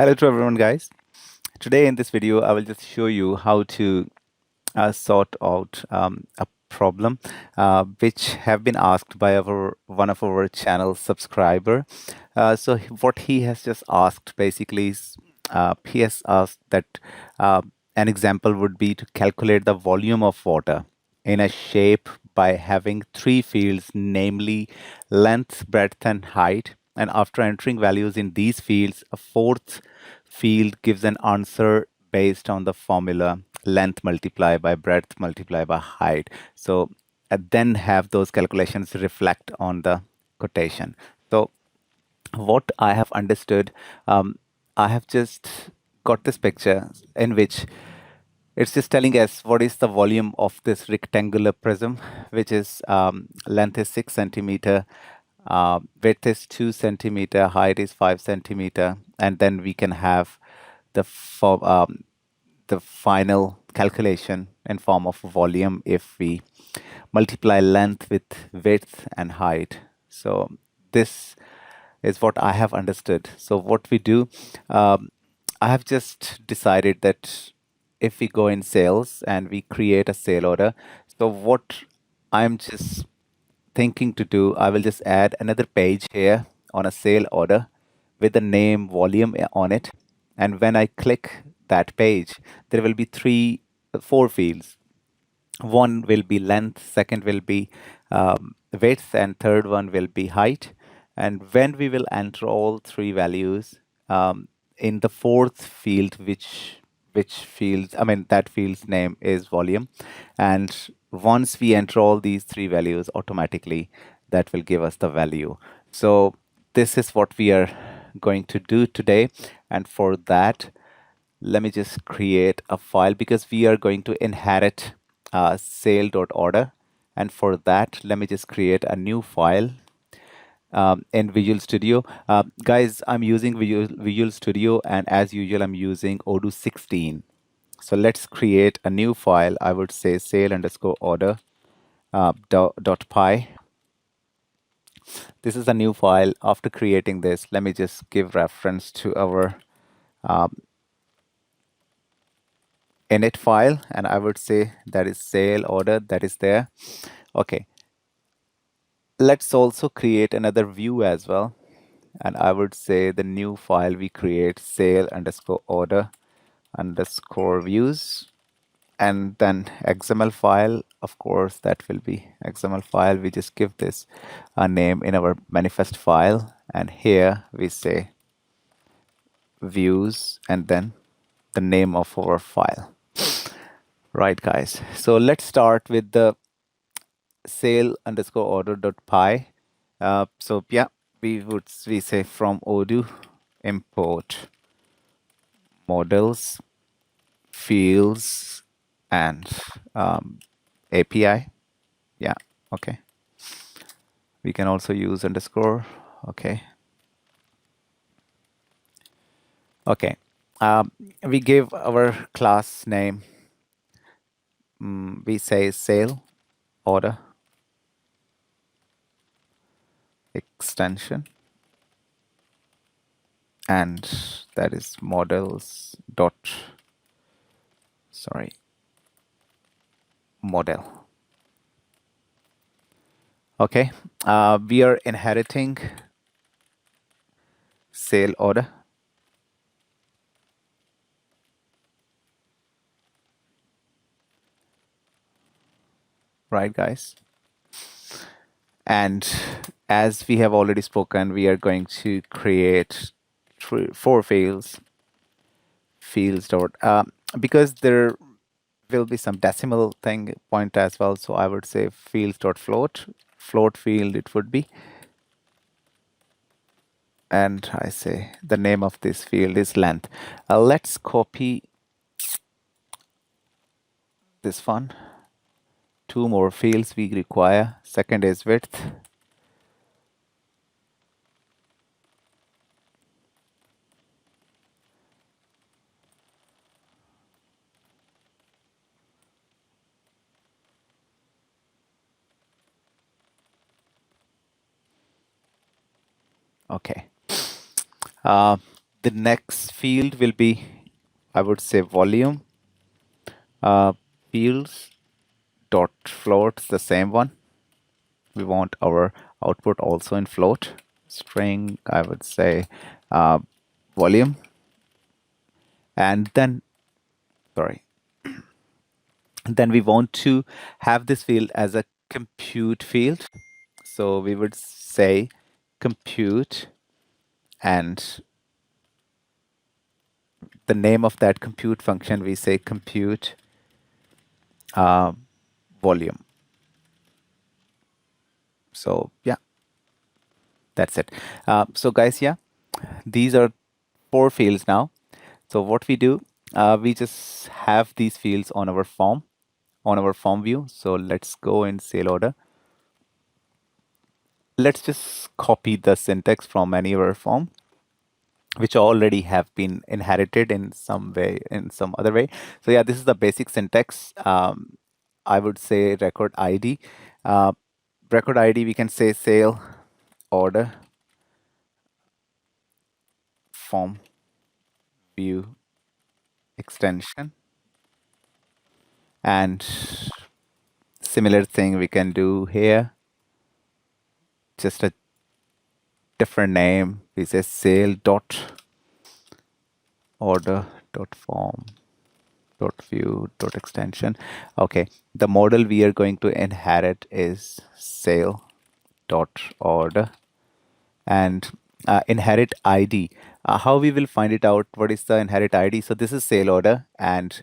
Hello to everyone, guys. Today in this video, I will just show you how to sort out a problem which have been asked by one of our channel subscriber. What he has just asked basically is he has asked that uh, an example would be to calculate the volume of water in a shape by having three fields, namely length, breadth, and height. And after entering values in these fields, a fourth field gives an answer based on the formula length multiplied by breadth multiplied by height. So then have those calculations reflect on the quotation. So what I have understood, I have just got this picture in which it's just telling us what is the volume of this rectangular prism, which is length is 6 centimeter, width is 2 centimeter, height is 5 centimeter, and then we can have the final calculation in form of volume if we multiply length with width and height. So this is what I have understood. So what we do, I have just decided that if we go in sales and we create a sale order, so what I'm just thinking to do, I will just add another page here on a sale order with the name volume on it. And when I click that page, there will be four fields. One will be length, second will be width, and third one will be height. And when we will enter all three values in the fourth field, which fields, I mean, that field's name is volume. And once we enter all these three values automatically, that will give us the value. So this is what we are going to do today. And for that, let me just create a file because we are going to inherit sale.order. And for that, let me just create a new file in Visual Studio. Guys, I'm using Visual Studio, and as usual, I'm using Odoo 16. So let's create a new file. I would say sale_order .py. This is a new file. After creating this, let me just give reference to our init file, and I would say that is sale order that is there. Okay, let's also create another view as well, and I would say the new file we create sale_order underscore views, and then XML file, of course that will be XML file. We just give this a name in our manifest file, and here we say views and then the name of our file. Right, guys, so let's start with the sale_order.py. So yeah, we say from Odoo import models, fields, and API. Yeah, okay. We can also use underscore. Okay. Okay. We give our class name. We say sale order extension, and that is models dot model. Okay, we are inheriting sale order. Right, guys? And as we have already spoken, we are going to create four fields. Fields dot because there will be some decimal thing point as well. So I would say fields dot float field it would be. And I say the name of this field is length. Let's copy this one. Two more fields we require. Second is width. Okay. The next field will be, I would say, volume. Fields dot float, the same one. We want our output also in float. String, I would say, volume. And then, sorry, then we want to have this field as a compute field. So we would say compute, and the name of that compute function, we say compute volume. So yeah, that's it. So guys, yeah, these are 4 fields now. So what we do, we just have these fields on our form, view. So let's go in sale order. Let's just copy the syntax from anywhere form, which already have been inherited in some way, in some other way. So yeah, this is the basic syntax. I would say record ID. Record ID, we can say sale order form view extension, and similar thing we can do here, just a different name. We say sale dot order dot form dot view dot extension. Okay, the model we are going to inherit is sale dot order, and inherit ID. How we will find it out? What is the inherit ID? So this is sale order, and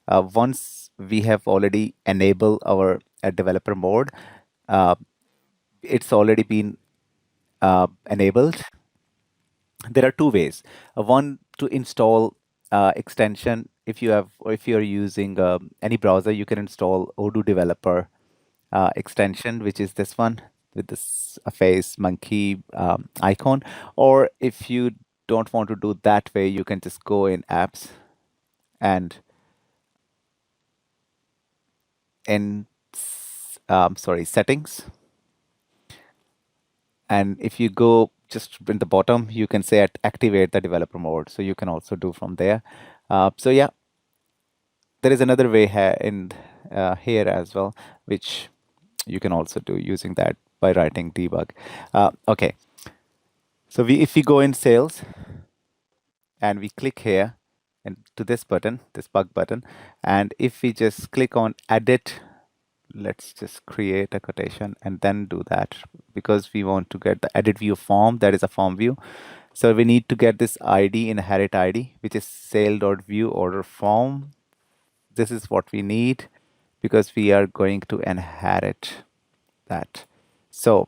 once we have already enabled our developer mode, it's already been enabled. There are 2 ways. One, to install extension. If you have, or if you are using any browser, you can install Odoo developer extension, which is this one with this face monkey icon. Or if you don't want to do that way, you can just go in apps and in settings. And if you go just in the bottom, you can say activate the developer mode. So you can also do from there. So yeah, there is another way here as well, which you can also do using that by writing debug. Okay, so if we go in sales and we click here and to this button, this bug button, and if we just click on edit, let's just create a quotation and then do that, because we want to get the edit view form, that is a form view. So we need to get this ID, inherit ID, which is sale.view order form. This is what we need because we are going to inherit that. So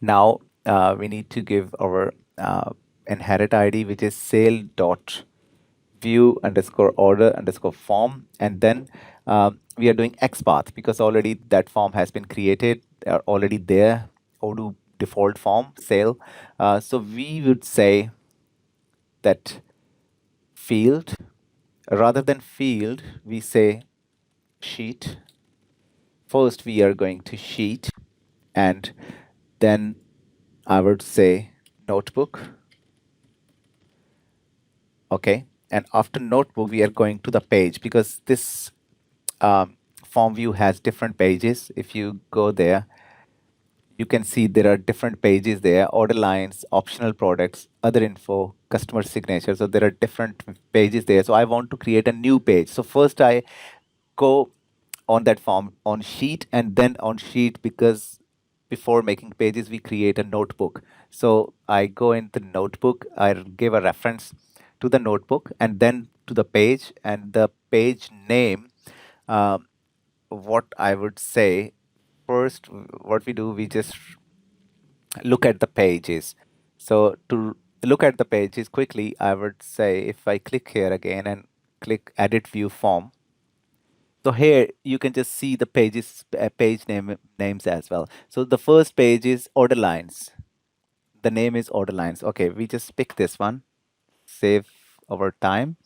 now we need to give our inherit ID, which is sale dot view underscore order underscore form, and then we are doing XPath because already that form has been created, already there, Odoo default form sale. So we would say that field, rather than field, we say sheet. First, we are going to sheet, and then I would say notebook. Okay. And after notebook, we are going to the page because this form view has different pages. If you go there, you can see there are different pages there: order lines, optional products, other info, customer signature. So there are different pages there. So I want to create a new page. So first I go on that form on sheet, and then on sheet, because before making pages we create a notebook. So I go in the notebook, I give a reference to the notebook and then to the page, and the page name, what I would say, first what we do, we just look at the pages. So to look at the pages quickly, I would say if I click here again and click edit view form, so here you can just see the names as well. So the first page is order lines. The name is order lines. Okay, we just pick this one, save our time,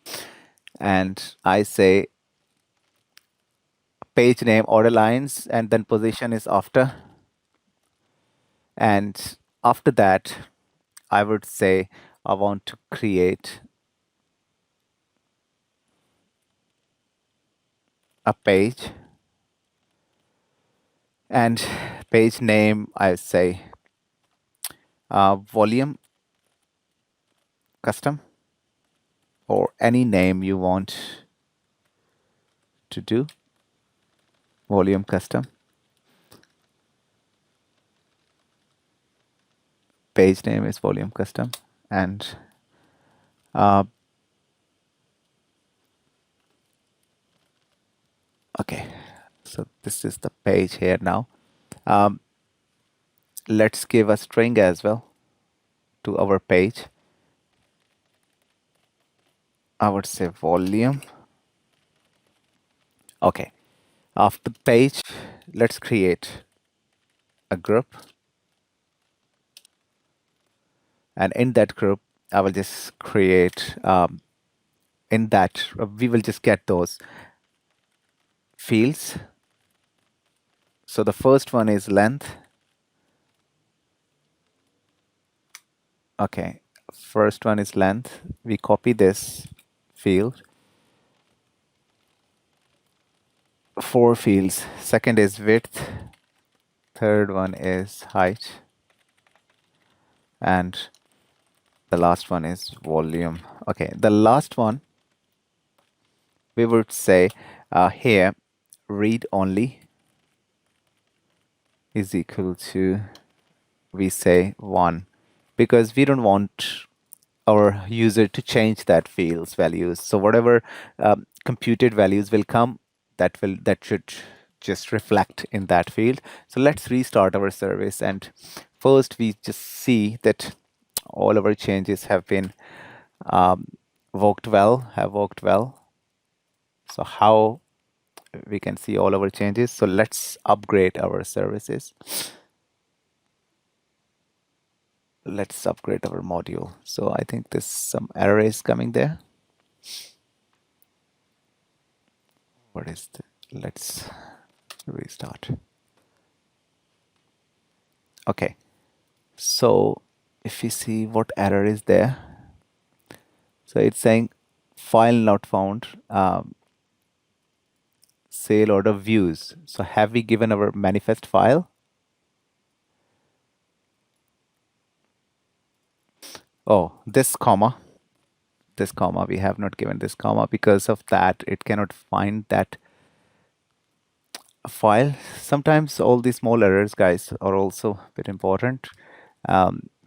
and I say page name order lines, and then position is after. And after that, I would say I want to create a page, and page name, I say volume custom, or any name you want to do, volume custom. Page name is volume custom, and okay, so this is the page here now. Let's give a string as well to our page. I would say volume. Okay, after page, let's create a group, and in that group I will just create in that we will just get those fields. So the first one is length. Okay, first one is length. We copy this field. 4 fields. Second is width. Third one is height. And the last one is volume. Okay, the last one we would say here read only is equal to, we say 1, because we don't want our user to change that field's values. So whatever computed values will come, that should just reflect in that field. So let's restart our service, and first we just see that all our changes have been worked well. So how we can see all our changes? So let's upgrade our services. Let's upgrade our module. So I think there's some error is coming there. What is the, let's restart. Okay, so if you see what error is there, so it's saying file not found, sale order views. So have we given our manifest file? Oh, this comma, we have not given this comma. Because of that, it cannot find that file. Sometimes all these small errors, guys, are also a bit important.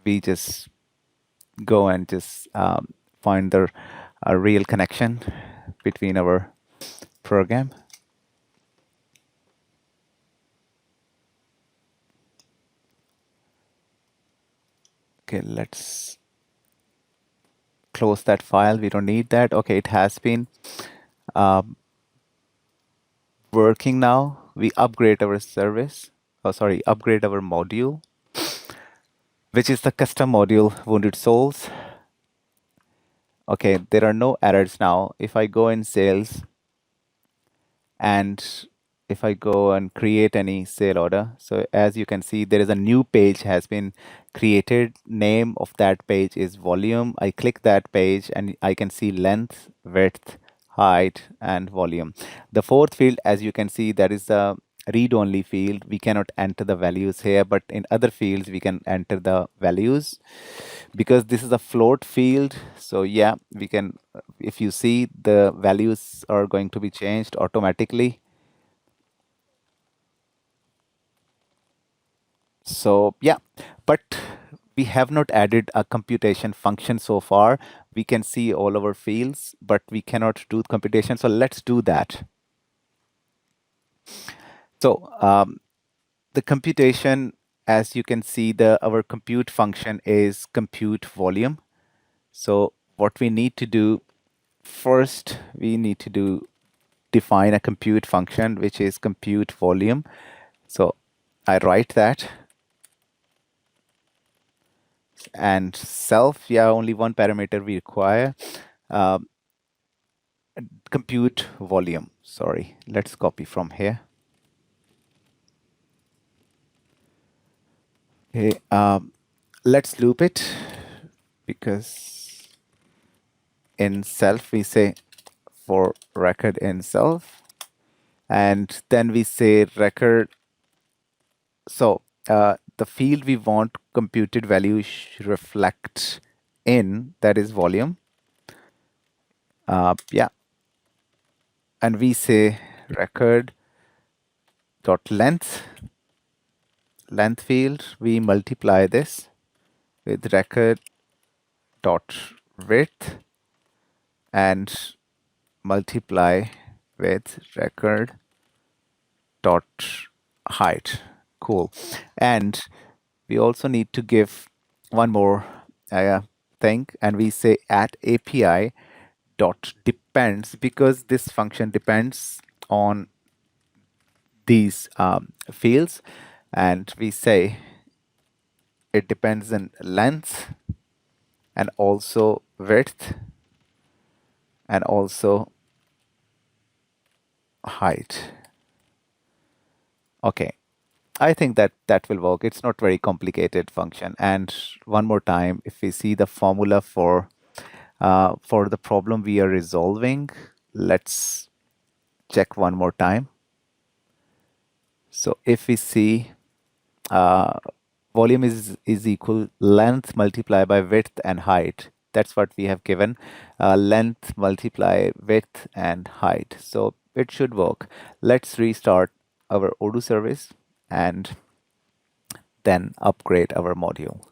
We just go and just find the real connection between our program. Okay, let's close that file. We don't need that. Okay, it has been working now. We upgrade our service. Oh, sorry, upgrade our module, which is the custom module, Wounded Souls. Okay, there are no errors now. If I go in sales, and if I go and create any sale order, so as you can see, there is a new page has been created. Name of that page is volume. I click that page and I can see length, width, height, and volume. The fourth field, as you can see, that is the read-only field. We cannot enter the values here, but in other fields we can enter the values. Because this is a float field, so yeah, we can, if you see, the values are going to be changed automatically. So yeah, but we have not added a computation function so far. We can see all our fields, but we cannot do computation. So let's do that. So the computation, as you can see, our compute function is compute volume. So what we need to do first, we need to define a compute function, which is compute volume. So I write that. And self, yeah, only one parameter we require. Compute volume. Sorry, let's copy from here. Okay, let's loop it. because in self we say for record in self, and then we say record. So the field we want computed value reflect in, that is volume. Yeah, and we say record dot length field. We multiply this with record dot width and multiply with record dot height. Cool. And we also need to give one more thing, and we say at API dot depends, because this function depends on these fields, and we say it depends on length and also width and also height. Okay, I think that that will work. It's not very complicated function. And one more time, if we see the formula for the problem we are resolving, let's check one more time. So if we see volume is equal length multiplied by width and height. That's what we have given. Length multiply width and height. So it should work. Let's restart our Odoo service and then upgrade our module.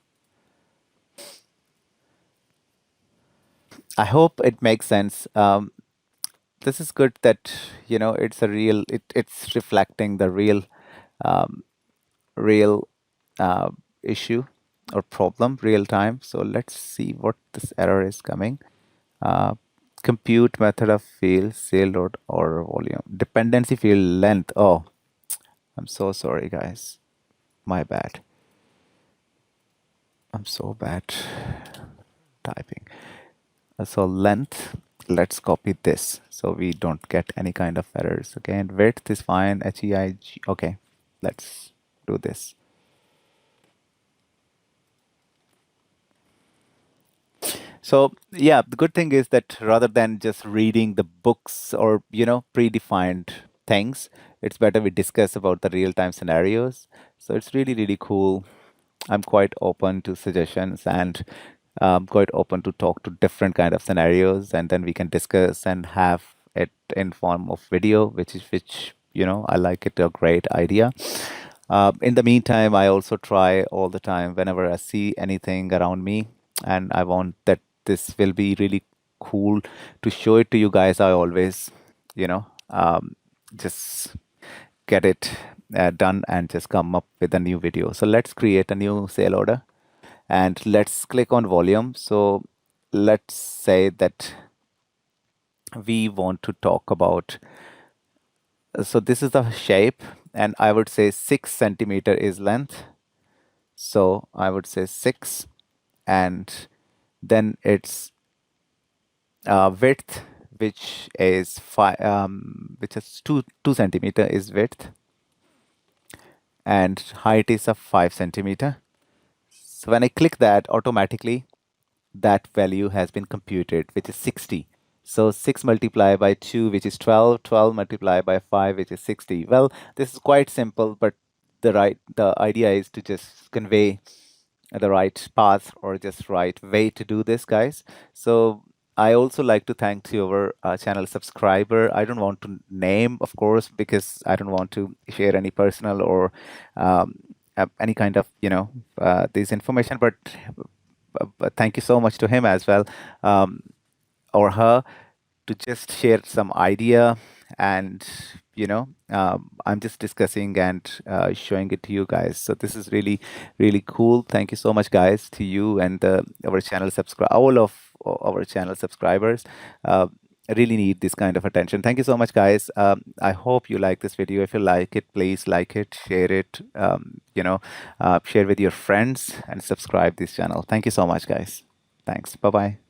I hope it makes sense. This is good that, you know, it's a real, it's reflecting the real real issue or problem real time. So let's see what this error is coming. Compute method of field sale.order volume dependency field length. Oh, I'm so sorry, guys. My bad. I'm so bad typing. So length, let's copy this so we don't get any kind of errors. Again, width is fine. HEIG. Okay, let's do this. So yeah, the good thing is that rather than just reading the books or, you know, predefined things, it's better we discuss about the real-time scenarios. So it's really, really cool. I'm quite open to suggestions and quite open to talk to different kind of scenarios, and then we can discuss and have it in form of video, which you know, I like it, a great idea. In the meantime, I also try all the time whenever I see anything around me and I want that this will be really cool to show it to you guys. I always, you know, just get it done and just come up with a new video. So let's create a new sale order and let's click on volume. So let's say that we want to talk about, so this is the shape, and I would say 6 centimeter is length. So I would say 6, and then it's width, which is which is 2 centimeter is width, and height is of 5 centimeter. So when I click that, automatically that value has been computed, which is 60. So 6 multiplied by 2, which is 12, 12 multiplied by 5, which is 60. Well, this is quite simple, but the idea is to just convey the right path or just right way to do this, guys. So I also like to thank to our channel subscriber. I don't want to name, of course, because I don't want to share any personal or any kind of, you know, this information, but thank you so much to him as well, or her, to just share some idea. And you know, I'm just discussing and showing it to you guys. So this is really, really cool. Thank you so much, guys, to you and our channel subscribe, all of our channel subscribers. Really need this kind of attention. Thank you so much, guys. I hope you like this video. If you like it, please like it, share it, you know, share with your friends and subscribe this channel. Thank you so much, guys. Thanks. Bye bye.